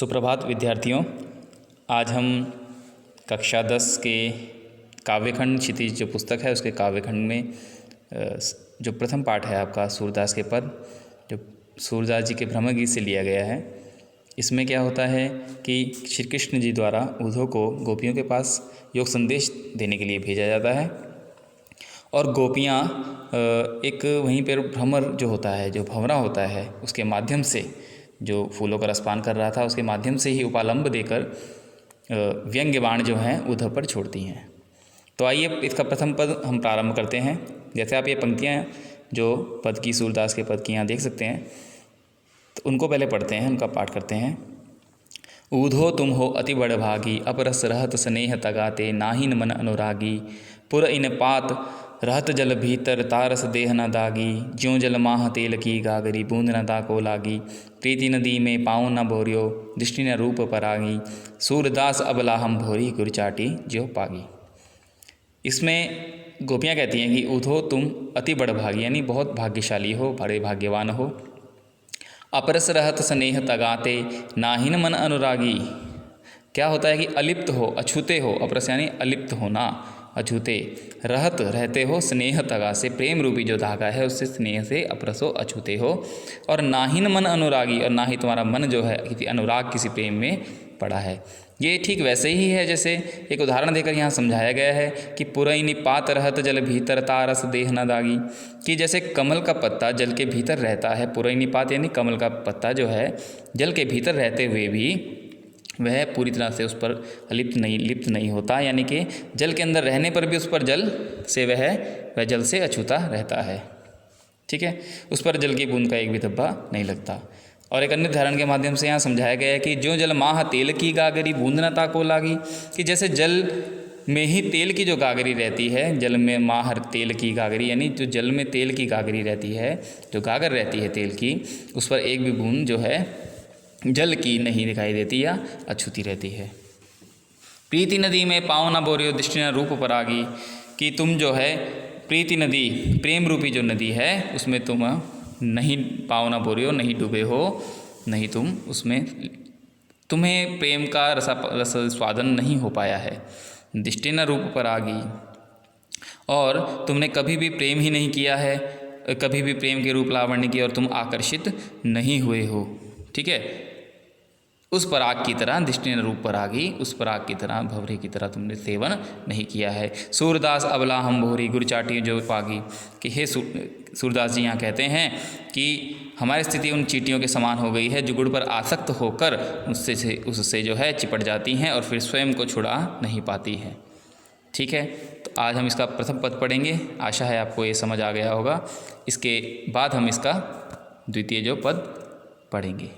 सुप्रभात विद्यार्थियों। आज हम कक्षा 10 के काव्यखंड क्षितिज जो पुस्तक है उसके काव्यखंड में जो प्रथम पाठ है आपका सूरदास के पद, जो सूरदास जी के भ्रमर गीत से लिया गया है। इसमें क्या होता है कि श्री कृष्ण जी द्वारा उद्धव को गोपियों के पास योग संदेश देने के लिए भेजा जाता है और गोपियाँ एक वहीं पर भ्रमर जो होता है, जो भंवरा होता है, उसके माध्यम से जो फूलों का रसपान कर रहा था उसके माध्यम से ही उपालंब देकर व्यंग्य बाण जो हैं उद्धव पर छोड़ती हैं। तो आइए इसका प्रथम पद हम प्रारंभ करते हैं। जैसे आप ये पंक्तियाँ जो पद की सूरदास के पद की यहाँ देख सकते हैं, तो उनको पहले पढ़ते हैं, उनका पाठ करते हैं। ऊधो तुम हो अति बड़ भागी, अपरस रहत स्नेह तगाते, नाहिन मन अनुरागी, पुर इन पात रहत जल भीतर, तारस देह न दागी, ज्यों जल माह तेल की गागरी, बूंद न ताको लागी, प्रीति नदी में पाँव न भोरियो, दृष्टि न रूप परागी, सूरदास अबला हम भोरी, गुरचाटी ज्यों पागी। इसमें गोपियाँ कहती हैं कि ऊधो तुम अति बड़ भागी, यानी बहुत भाग्यशाली हो, बड़े भाग्यवान हो। अपरस रहत स्नेह तगाते, नाहिन मन अनुरागी। क्या होता है कि अलिप्त हो, अछूते हो, अपरस यानी अलिप्त होना, अछूते, रहत रहते हो, स्नेह तगा से प्रेम रूपी जो धागा है उससे स्नेह से अपरसो अछूते हो, और नाहिन मन अनुरागी, और ना ही तुम्हारा मन जो है किसी अनुराग किसी प्रेम में पड़ा है। ये ठीक वैसे ही है जैसे एक उदाहरण देकर यहाँ समझाया गया है कि पुरैनी पात रहत जल भीतर, तारस देह न दागी, कि जैसे कमल का पत्ता जल के भीतर रहता है, पुरैनी पात यानी कमल का पत्ता जो है जल के भीतर रहते हुए भी वह पूरी तरह से उस पर लिप्त नहीं होता, यानी कि जल के अंदर रहने पर भी उस पर जल से वह जल से अछूता रहता है। ठीक है, उस पर जल की बूंद का एक भी धब्बा नहीं लगता। और एक अन्य उदाहरण के माध्यम से यहाँ समझाया गया है कि जो जल माह तेल की गागरी, बूंद न ताको लागी, कि जैसे जल में ही तेल की जो गागरी रहती है, जल में माह तेल की गागरी, यानी जो जल में तेल की गागरी रहती है, जो गागर रहती है तेल की, उस पर एक भी बूंद जो है जल की नहीं दिखाई देती या अछूती रहती है। प्रीति नदी में पाँव न बोरियो, दृष्टि न रूप परागी, कि तुम जो है प्रीति नदी, प्रेम रूपी जो नदी है, उसमें तुम नहीं पाँव न बोरियो, नहीं डूबे हो, नहीं तुम उसमें, तुम्हें प्रेम का रस स्वादन नहीं हो पाया है। दृष्टि न रूप परागी, और तुमने कभी भी प्रेम ही नहीं किया है, कभी भी प्रेम के रूप लावण्य की और तुम आकर्षित नहीं हुए हो। ठीक है, उस पराग की तरह, दृष्टि न रूप परागी, उस पराग की तरह, भंवरे की तरह तुमने सेवन नहीं किया है। सूरदास अबला हम भोरी, गुरचाटी जो पागी, कि हे सूरदास जी यहाँ कहते हैं कि हमारी स्थिति उन चींटियों के समान हो गई है जो गुड़ पर आसक्त होकर उससे जो है चिपट जाती हैं और फिर स्वयं को छुड़ा नहीं पाती हैं। ठीक है, तो आज हम इसका प्रथम पद पढ़ेंगे। आशा है आपको ये समझ आ गया होगा। इसके बाद हम इसका द्वितीय जो पद पढ़ेंगे।